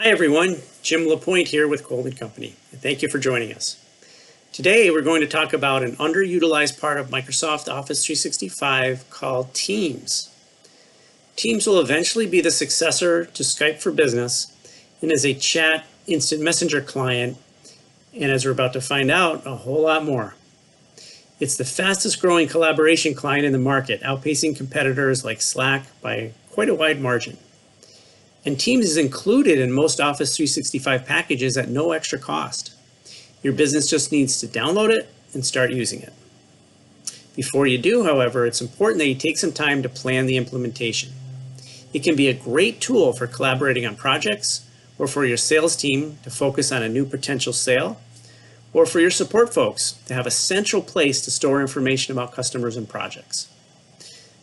Hi everyone, Jim Lapointe here with Colden Company, and thank you for joining us. Today we're going to talk about an underutilized part of Microsoft Office 365 called Teams. Teams will eventually be the successor to Skype for Business and is a chat instant messenger client, and as we're about to find out, a whole lot more. It's the fastest growing collaboration client in the market, outpacing competitors like Slack by quite a wide margin. And Teams is included in most Office 365 packages at no extra cost. Your business just needs to download it and start using it. Before you do, however, it's important that you take some time to plan the implementation. It can be a great tool for collaborating on projects, or for your sales team to focus on a new potential sale, or for your support folks to have a central place to store information about customers and projects.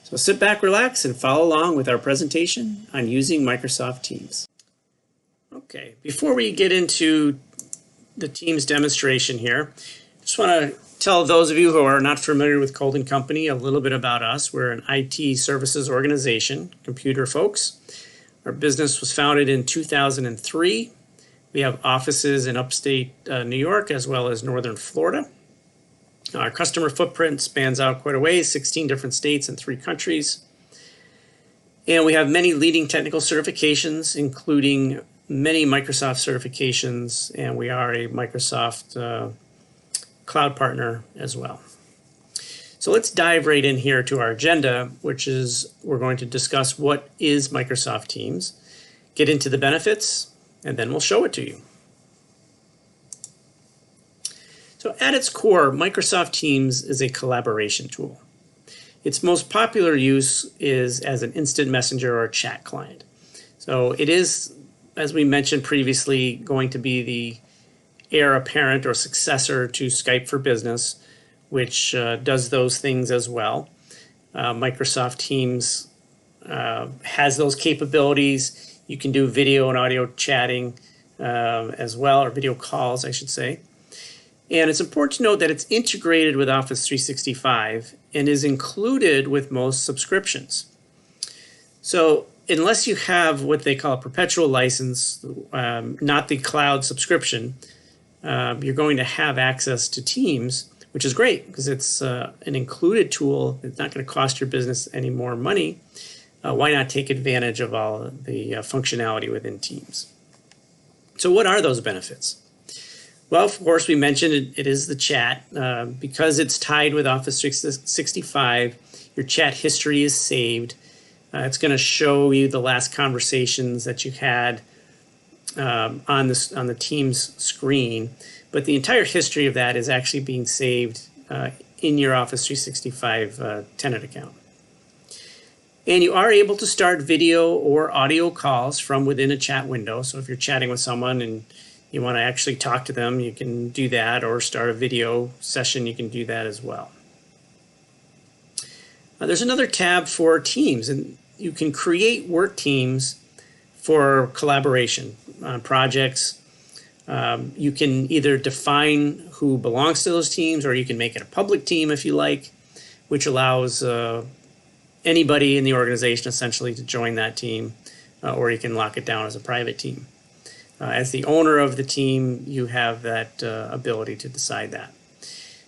So sit back, relax, and follow along with our presentation on using Microsoft Teams. Okay, before we get into the Teams demonstration here, I just want to tell those of you who are not familiar with Colden Company a little bit about us. We're an IT services organization, computer folks. Our business was founded in 2003. We have offices in upstate New York as well as northern Florida. Our customer footprint spans out quite a ways, 16 different states and 3 countries. And we have many leading technical certifications, including many Microsoft certifications, and we are a Microsoft cloud partner as well. So let's dive right in here to our agenda, which is we're going to discuss what is Microsoft Teams, get into the benefits, and then we'll show it to you. So at its core, Microsoft Teams is a collaboration tool. Its most popular use is as an instant messenger or chat client. So it is, as we mentioned previously, going to be the heir apparent or successor to Skype for Business, which does those things as well. Microsoft Teams has those capabilities. You can do video and audio chatting as well, or video calls, I should say. And it's important to note that it's integrated with Office 365 and is included with most subscriptions. So unless you have what they call a perpetual license, not the cloud subscription, you're going to have access to Teams, which is great because it's an included tool. It's not going to cost your business any more money. Why not take advantage of all the functionality within Teams? So what are those benefits? Well, of course, we mentioned it is the chat. Because it's tied with Office 365, your chat history is saved. It's going to show you the last conversations that you had on the Teams screen. But the entire history of that is actually being saved in your Office 365 tenant account. And you are able to start video or audio calls from within a chat window. So if you're chatting with someone and you want to actually talk to them, you can do that, or start a video session, you can do that as well. There's another tab for Teams, and you can create work teams for collaboration on projects. You can either define who belongs to those teams, or you can make it a public team if you like, which allows anybody in the organization essentially to join that team, or you can lock it down as a private team. As the owner of the team, you have that ability to decide that.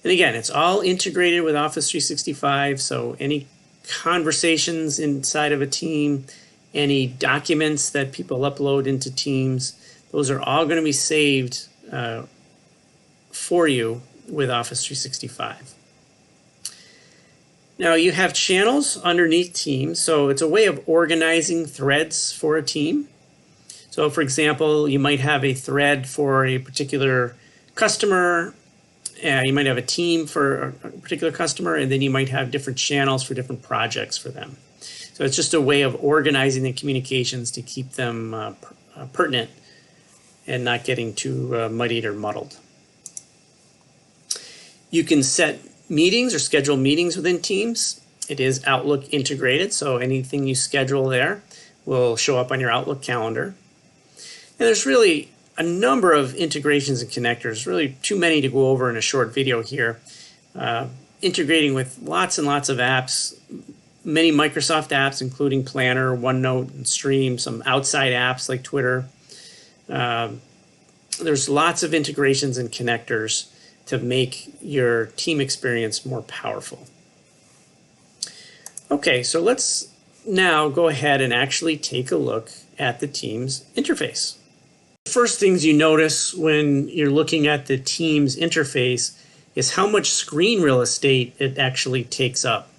And again, it's all integrated with Office 365, so any conversations inside of a team, any documents that people upload into Teams, those are all going to be saved for you with Office 365. Now you have channels underneath Teams, so it's a way of organizing threads for a team. So for example, you might have a thread for a particular customer, you might have a team for a particular customer, and then you might have different channels for different projects for them. So it's just a way of organizing the communications to keep them pertinent and not getting too muddied or muddled. You can set meetings or schedule meetings within Teams. It is Outlook integrated, so anything you schedule there will show up on your Outlook calendar. And there's really a number of integrations and connectors, really too many to go over in a short video here. Integrating with lots and lots of apps, many Microsoft apps, including Planner, OneNote, and Stream, some outside apps like Twitter, There's lots of integrations and connectors to make your team experience more powerful. Okay, so let's now go ahead and actually take a look at the Teams interface. The first things you notice when you're looking at the Teams interface is how much screen real estate it actually takes up.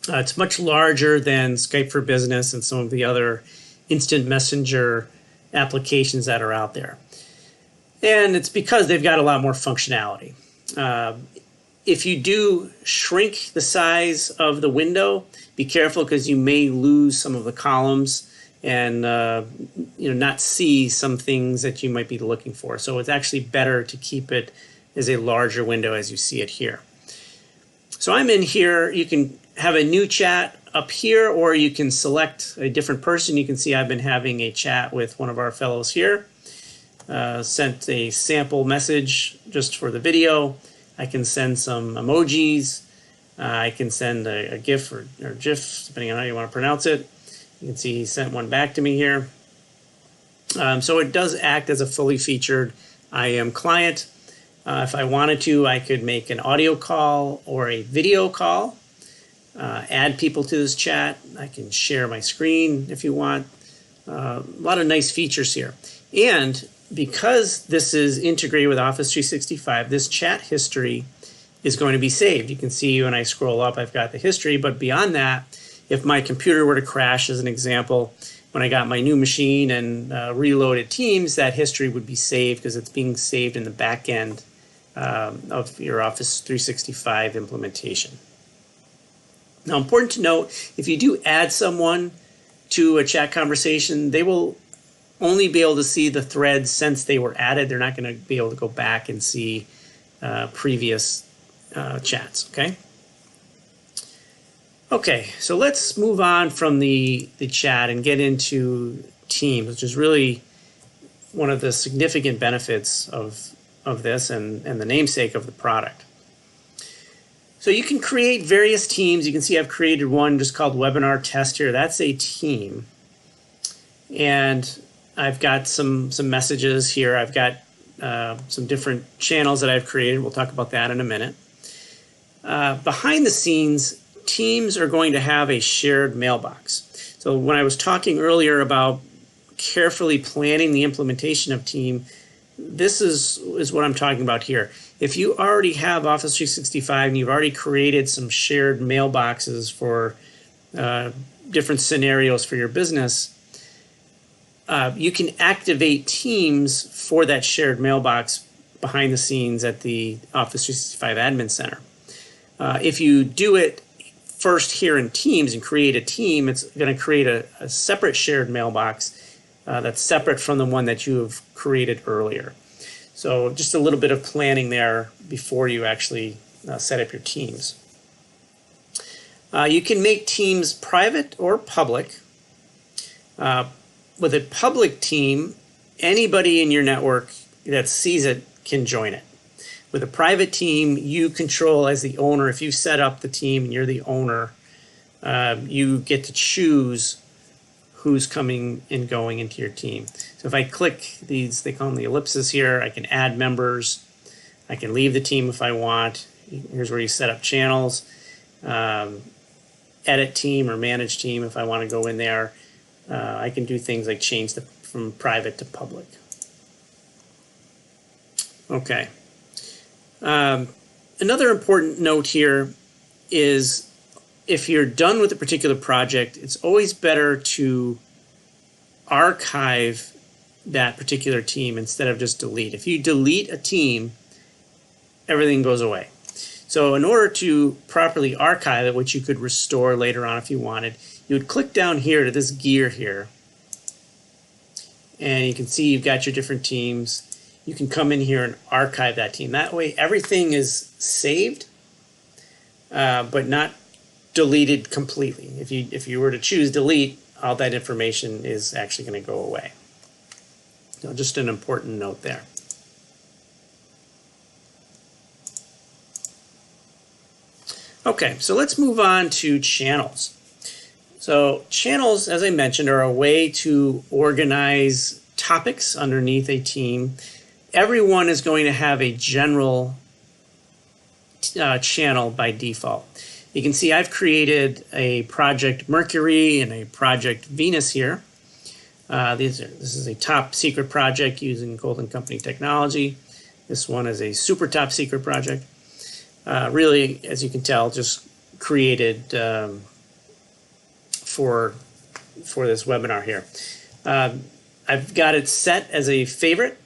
It's much larger than Skype for Business and some of the other instant messenger applications that are out there. And it's because they've got a lot more functionality. If you do shrink the size of the window, be careful because you may lose some of the columns and not see some things that you might be looking for. So it's actually better to keep it as a larger window as you see it here. So I'm in here. You can have a new chat up here, or you can select a different person. You can see I've been having a chat with one of our fellows here. Sent a sample message just for the video. I can send some emojis. I can send a GIF or GIF, depending on how you want to pronounce it. You can see he sent one back to me here. So it does act as a fully featured IM client. If I wanted to, I could make an audio call or a video call, add people to this chat. I can share my screen if you want. A lot of nice features here. And because this is integrated with Office 365, this chat history is going to be saved. You can see when I scroll up, I've got the history, but beyond that, if my computer were to crash, as an example, when I got my new machine and reloaded Teams, that history would be saved because it's being saved in the back end of your Office 365 implementation. Now, important to note, if you do add someone to a chat conversation, they will only be able to see the threads since they were added. They're not going to be able to go back and see previous chats, okay? Okay, so let's move on from the chat and get into Teams, which is really one of the significant benefits of this and the namesake of the product. So you can create various teams. You can see I've created one just called Webinar Test here. That's a team. And I've got some messages here. I've got some different channels that I've created. We'll talk about that in a minute. Behind the scenes, teams are going to have a shared mailbox. So when I was talking earlier about carefully planning the implementation of Team, this is what I'm talking about here. If you already have Office 365 and you've already created some shared mailboxes for different scenarios for your business, you can activate Teams for that shared mailbox behind the scenes at the Office 365 Admin Center. If you do it first here in Teams and create a team, it's going to create a separate shared mailbox that's separate from the one that you have created earlier. So just a little bit of planning there before you actually set up your teams. You can make teams private or public. With a public team, anybody in your network that sees it can join it. With a private team, you control as the owner. If you set up the team and you're the owner, you get to choose who's coming and going into your team. So if I click these, they call them the ellipses here, I can add members. I can leave the team if I want. Here's where you set up channels. Edit team or manage team if I want to go in there. I can do things like change from private to public. Okay. Another important note here is if you're done with a particular project, it's always better to archive that particular team instead of just delete. If you delete a team, everything goes away. So in order to properly archive it, which you could restore later on if you wanted, you would click down here to this gear here. And you can see you've got your different teams. You can come in here and archive that team. That way everything is saved, but not deleted completely. If you were to choose delete, all that information is actually going to go away. So just an important note there. Okay, so let's move on to channels. So channels, as I mentioned, are a way to organize topics underneath a team, everyone is going to have a general channel by default. You can see I've created a Project Mercury and a Project Venus here. This is a top secret project using Colden Company technology. This one is a super top secret project. Really, as you can tell, just created for this webinar here. I've got it set as a favorite.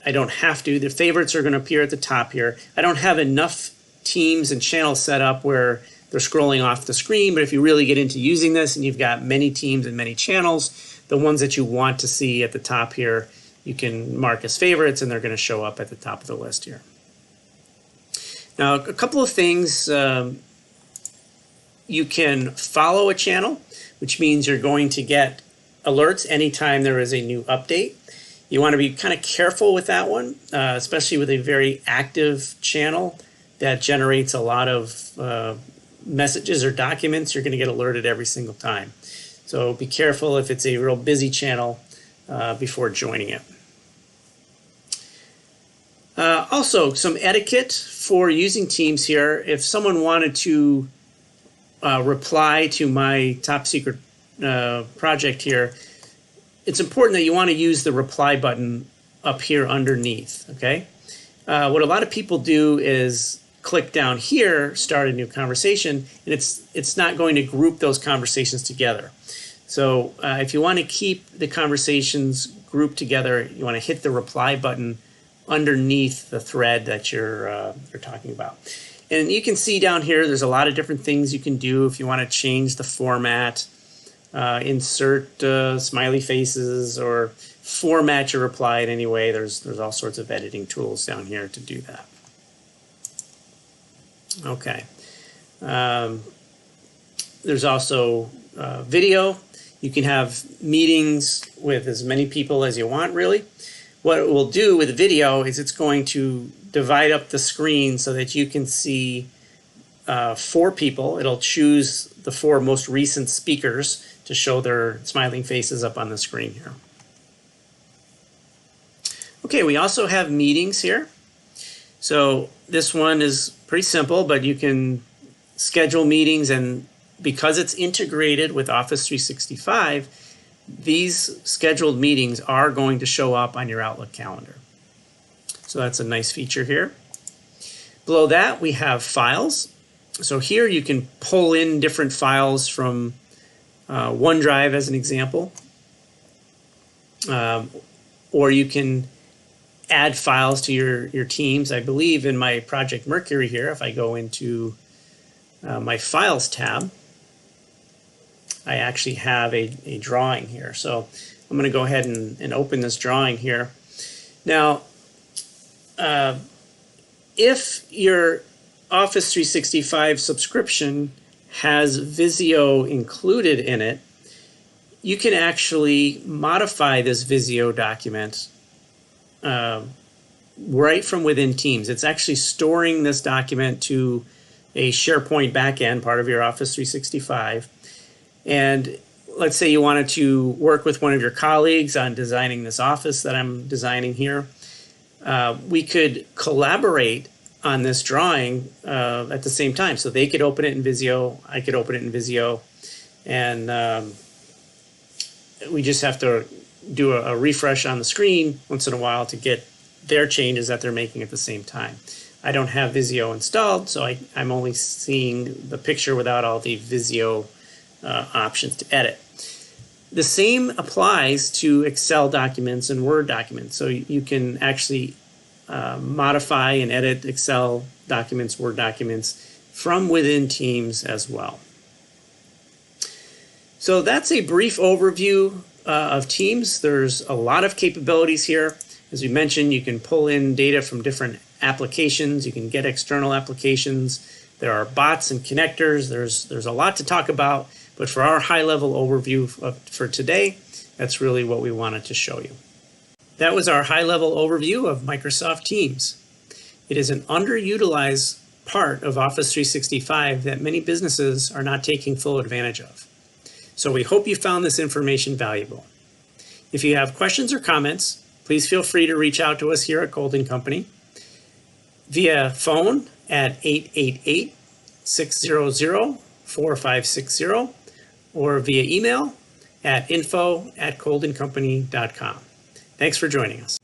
I don't have to. The favorites are going to appear at the top here. I don't have enough teams and channels set up where they're scrolling off the screen, but if you really get into using this and you've got many teams and many channels, the ones that you want to see at the top here, you can mark as favorites and they're going to show up at the top of the list here. Now, a couple of things. You can follow a channel, which means you're going to get alerts anytime there is a new update. You want to be kind of careful with that one, especially with a very active channel that generates a lot of messages or documents. You're going to get alerted every single time. So be careful if it's a real busy channel before joining it. Also, some etiquette for using Teams here. If someone wanted to reply to my top secret project here, it's important that you want to use the reply button up here underneath, okay? What a lot of people do is click down here, start a new conversation, and it's not going to group those conversations together. So if you want to keep the conversations grouped together, you want to hit the reply button underneath the thread that you're talking about. And you can see down here, there's a lot of different things you can do if you want to change the format, insert smiley faces, or format your reply in any way. There's all sorts of editing tools down here to do that. Okay. There's also video. You can have meetings with as many people as you want, really. What it will do with video is it's going to divide up the screen so that you can see 4 people. It'll choose the 4 most recent speakers to show their smiling faces up on the screen here. Okay, we also have meetings here. So this one is pretty simple, but you can schedule meetings, and because it's integrated with Office 365, these scheduled meetings are going to show up on your Outlook calendar. So that's a nice feature here. Below that, we have files. So here you can pull in different files from OneDrive as an example, or you can add files to your teams. I believe in my Project Mercury here, if I go into my Files tab, I actually have a drawing here. So I'm going to go ahead and open this drawing here. Now, if your Office 365 subscription has Visio included in it, you can actually modify this Visio document right from within Teams. It's actually storing this document to a SharePoint backend, part of your Office 365. And let's say you wanted to work with one of your colleagues on designing this office that I'm designing here. We could collaborate on this drawing at the same time. So they could open it in Visio, I could open it in Visio, and we just have to do a refresh on the screen once in a while to get their changes that they're making at the same time. I don't have Visio installed, so I'm only seeing the picture without all the Visio options to edit. The same applies to Excel documents and Word documents. So you can actually modify and edit Excel documents, Word documents from within Teams as well. So that's a brief overview of Teams. There's a lot of capabilities here. As we mentioned, you can pull in data from different applications. You can get external applications. There are bots and connectors. There's a lot to talk about, but for our high-level overview for today, that's really what we wanted to show you. That was our high-level overview of Microsoft Teams. It is an underutilized part of Office 365 that many businesses are not taking full advantage of. So we hope you found this information valuable. If you have questions or comments, please feel free to reach out to us here at Colden Company via phone at 888-600-4560 or via email at info@coldencompany.com. Thanks for joining us.